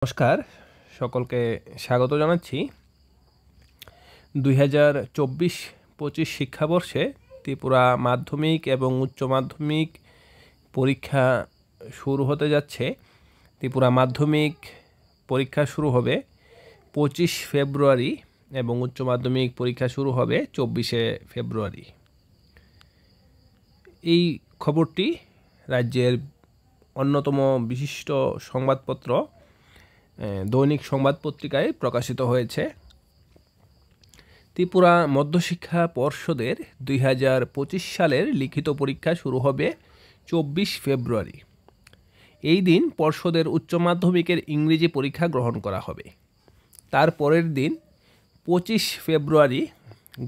নমস্কার, সকলকে স্বাগত জানাচ্ছি। 2024-25 শিক্ষাবর্ষে ত্রিপুরা মাধ্যমিক এবং উচ্চ মাধ্যমিক পরীক্ষা শুরু হতে যাচ্ছে। ত্রিপুরা মাধ্যমিক পরীক্ষা শুরু হবে 25 ফেব্রুয়ারি এবং উচ্চ মাধ্যমিক পরীক্ষা শুরু হবে 24 ফেব্রুয়ারি। এই খবরটি রাজ্যের অন্যতম বিশিষ্ট সংবাদপত্র দৈনিক সংবাদ পত্রিকায় প্রকাশিত হয়েছে। ত্রিপুরা মধ্যশিক্ষা পর্ষদের 2025 সালের লিখিত পরীক্ষা শুরু হবে 24 ফেব্রুয়ারি। এই দিন পর্ষদের উচ্চ মাধ্যমিকের ইংরেজি পরীক্ষা গ্রহণ করা হবে। তার পরের দিন 25 ফেব্রুয়ারি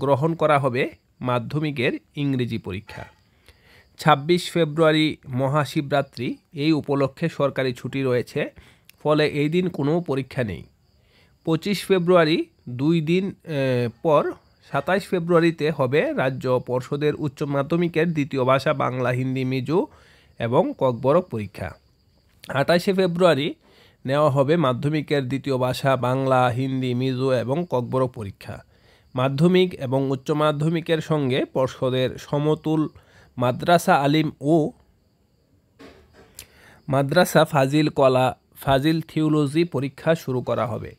গ্রহণ করা হবে মাধ্যমিকের ইংরেজি পরীক্ষা। 26 ফেব্রুয়ারি মহাশিবরাত্রি, এই উপলক্ষে সরকারি ছুটি রয়েছে, ফলে এই দিন কোনো পরীক্ষা নেই। 25 ফেব্রুয়ারি 2 দিন পর 27 ফেব্রুয়ারিতে হবে রাজ্য পর্ষদের উচ্চ মাধ্যমিকের দ্বিতীয় ভাষা বাংলা, হিন্দি, মিজো এবং ককবরক পরীক্ষা। 28 ফেব্রুয়ারি নেওয়া হবে মাধ্যমিকের দ্বিতীয় ভাষা বাংলা, হিন্দি, মিজো এবং ককবরক পরীক্ষা। মাধ্যমিক এবং উচ্চ মাধ্যমিকের সঙ্গে পর্ষদের সমতুল মাদ্রাসা আলিম ও মাদ্রাসা ফাজিল থিওলজি পরীক্ষা শুরু করা হবে।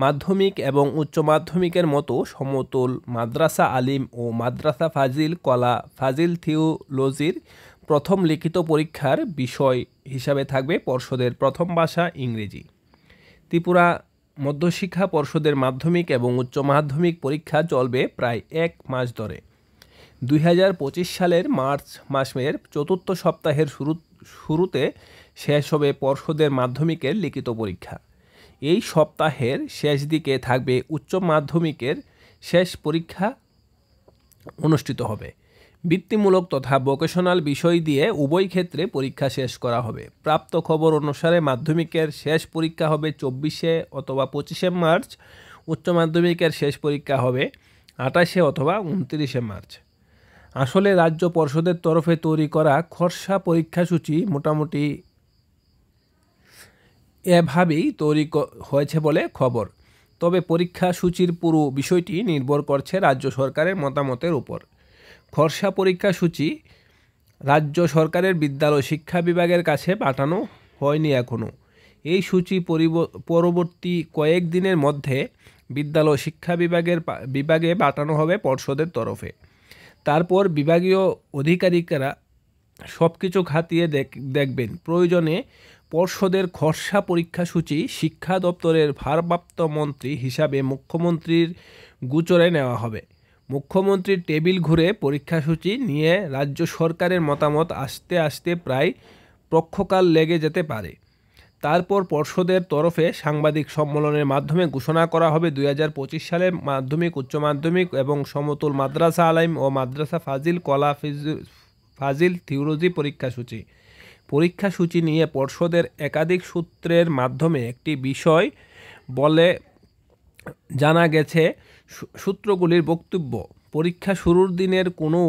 মাধ্যমিক এবং উচ্চ মাধ্যমিকের মতো সমতুল মাদ্রাসা আলিম ও মাদ্রাসা ফাজিল থিওলজির প্রথম লিখিত পরীক্ষার বিষয় হিসাবে থাকবে পর্ষদের প্রথম ভাষা ইংরেজি। ত্রিপুরা মধ্যশিক্ষা পর্ষদের মাধ্যমিক এবং উচ্চ মাধ্যমিক পরীক্ষা চলবে প্রায় 1 মাস ধরে। 2025 সালের মার্চ মাসের চতুর্থ সপ্তাহের শুরুতে শেষ হবে পর্ষদের মাধ্যমিকের লিখিত পরীক্ষা। এই সপ্তাহের শেষ দিকে থাকবে উচ্চ মাধ্যমিকের শেষ পরীক্ষা অনুষ্ঠিত হবে। বৃত্তিমূলক তথা ভোকেশনাল বিষয় দিয়ে উভয় ক্ষেত্রে পরীক্ষা শেষ করা হবে। প্রাপ্ত খবর অনুসারে মাধ্যমিকের শেষ পরীক্ষা হবে 24 অথবা 25 মার্চ, উচ্চ মাধ্যমিকের শেষ পরীক্ষা হবে 28 অথবা 29 মার্চ। আসলে রাজ্য পর্ষদের তরফে তৈরি করা খসড়া পরীক্ষাসূচি মোটামুটি এভাবেই তৈরি হয়েছে বলে খবর। তবে পরীক্ষা সূচির পুরো বিষয়টি নির্ভর করছে রাজ্য সরকারের মতামতের উপর। খসড়া পরীক্ষাসূচি রাজ্য সরকারের বিদ্যালয় শিক্ষা বিভাগের কাছে পাঠানো হয়নি এখনও। এই সূচি পরবর্তী কয়েকদিনের মধ্যে বিদ্যালয় শিক্ষা বিভাগে পাঠানো হবে পর্ষদের তরফে। তারপর বিভাগীয় আধিকারিকেরা সব কিছু খাতিয়ে দেখবেন। প্রয়োজনে পর্ষদের খসড়া পরীক্ষাসূচি শিক্ষা দপ্তরের ভারপ্রাপ্ত মন্ত্রী হিসাবে মুখ্যমন্ত্রীর গোচরে নেওয়া হবে। মুখ্যমন্ত্রীর টেবিল ঘুরে পরীক্ষাসূচি নিয়ে রাজ্য সরকারের মতামত আসতে আসতে প্রায় পক্ষকাল লেগে যেতে পারে। তারপর পর্ষদের তরফে সাংবাদিক সম্মেলনের মাধ্যমে ঘোষণা করা হবে 2025 সালের মাধ্যমিক, উচ্চ মাধ্যমিক এবং সমতুল মাদ্রাসা আলিম ও মাদ্রাসা ফাজিল থিওলজি পরীক্ষাসূচি। পরীক্ষাসূচি নিয়ে পর্ষদের একাধিক সূত্রের মাধ্যমে একটি বিষয় বলে জানা গেছে। সূত্রগুলির বক্তব্য, পরীক্ষা শুরুর দিনের কোনো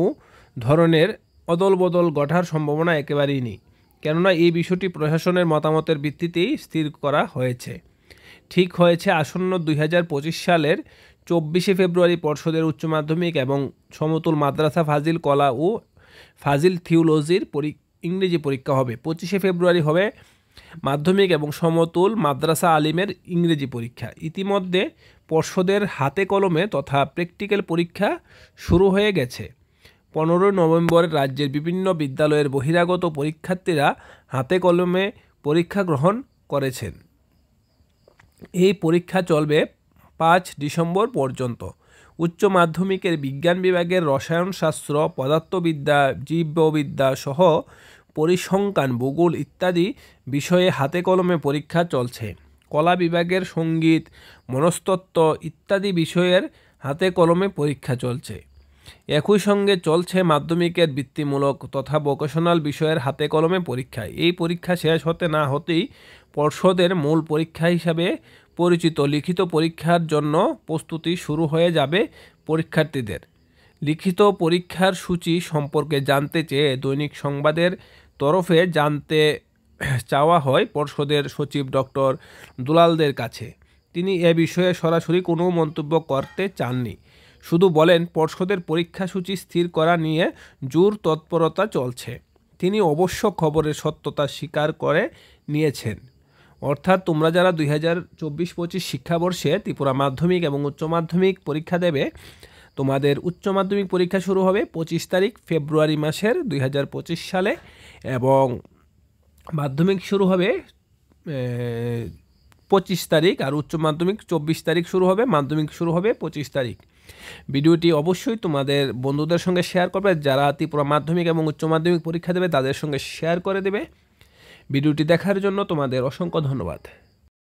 ধরনের অদলবদল ঘটার সম্ভাবনা একেবারেই নেই, কেননা এই বিষয়টি প্রশাসনের মতামতের ভিত্তিতেই স্থির করা হয়েছে। ঠিক হয়েছে আসন্ন 2025 সালের 24 ফেব্রুয়ারি পর্ষদের উচ্চ মাধ্যমিক এবং সমতুল মাদ্রাসা ফাজিল থিওলজির ইংরেজি পরীক্ষা হবে। 25 ফেব্রুয়ারি হবে মাধ্যমিক এবং সমতুল মাদ্রাসা আলিমের ইংরেজি পরীক্ষা। ইতিমধ্যে পর্ষদের হাতে কলমে তথা প্র্যাকটিক্যাল পরীক্ষা শুরু হয়ে গেছে। 15 নভেম্বর রাজ্যের বিভিন্ন বিদ্যালয়ের বহিরাগত পরীক্ষার্থীরা হাতে কলমে পরীক্ষা গ্রহণ করেছেন। এই পরীক্ষা চলবে 5 ডিসেম্বর পর্যন্ত। উচ্চ মাধ্যমিকের বিজ্ঞান বিভাগের রসায়নশাস্ত্র, পদার্থবিদ্যা, জীববিদ্যা সহ পরিসংখ্যান, ভূগোল ইত্যাদি বিষয়ে হাতে কলমে পরীক্ষা চলছে। কলা বিভাগের সঙ্গীত, মনস্তত্ত্ব ইত্যাদি বিষয়ের হাতে কলমে পরীক্ষা চলছে। একই সঙ্গে চলছে মাধ্যমিকের বৃত্তিমূলক তথা ভোকেশনাল বিষয়ের হাতে কলমে পরীক্ষা। এই পরীক্ষা শেষ হতে না হতেই পর্ষদের মূল পরীক্ষা হিসাবে পরিচিত লিখিত পরীক্ষার জন্য প্রস্তুতি শুরু হয়ে যাবে পরীক্ষার্থীদের। লিখিত পরীক্ষার সূচি সম্পর্কে জানতে চেয়ে দৈনিক সংবাদের তরফে জানতে চাওয়া হয় পর্ষদের সচিব ডক্টর দুলালদের কাছে। তিনি এ বিষয়ে সরাসরি কোনো মন্তব্য করতে চাননি, শুধু বলেন পর্ষদের পরীক্ষাসূচি স্থির করা নিয়ে জোর তৎপরতা চলছে। তিনি অবশ্য খবরের সত্যতা স্বীকার করে নিয়েছেন। অর্থাৎ তোমরা যারা 2024-25 শিক্ষাবর্ষে ত্রিপুরা মাধ্যমিক এবং উচ্চ মাধ্যমিক পরীক্ষা দেবে, তোমাদের উচ্চ মাধ্যমিক পরীক্ষা শুরু হবে 25 তারিখ ফেব্রুয়ারি মাসের 2025 সালে এবং মাধ্যমিক শুরু হবে 25 তারিখ, আর উচ্চ মাধ্যমিক 24 তারিখ শুরু হবে, মাধ্যমিক শুরু হবে 25 তারিখ। ভিডিওটি অবশ্যই তোমাদের বন্ধুদের সঙ্গে শেয়ার করবে, যারা ত্রিপুরা মাধ্যমিক এবং উচ্চ মাধ্যমিক পরীক্ষা দেবে তাদের সঙ্গে শেয়ার করে দেবে। ভিডিওটি দেখার জন্য তোমাদের অসংখ্য ধন্যবাদ।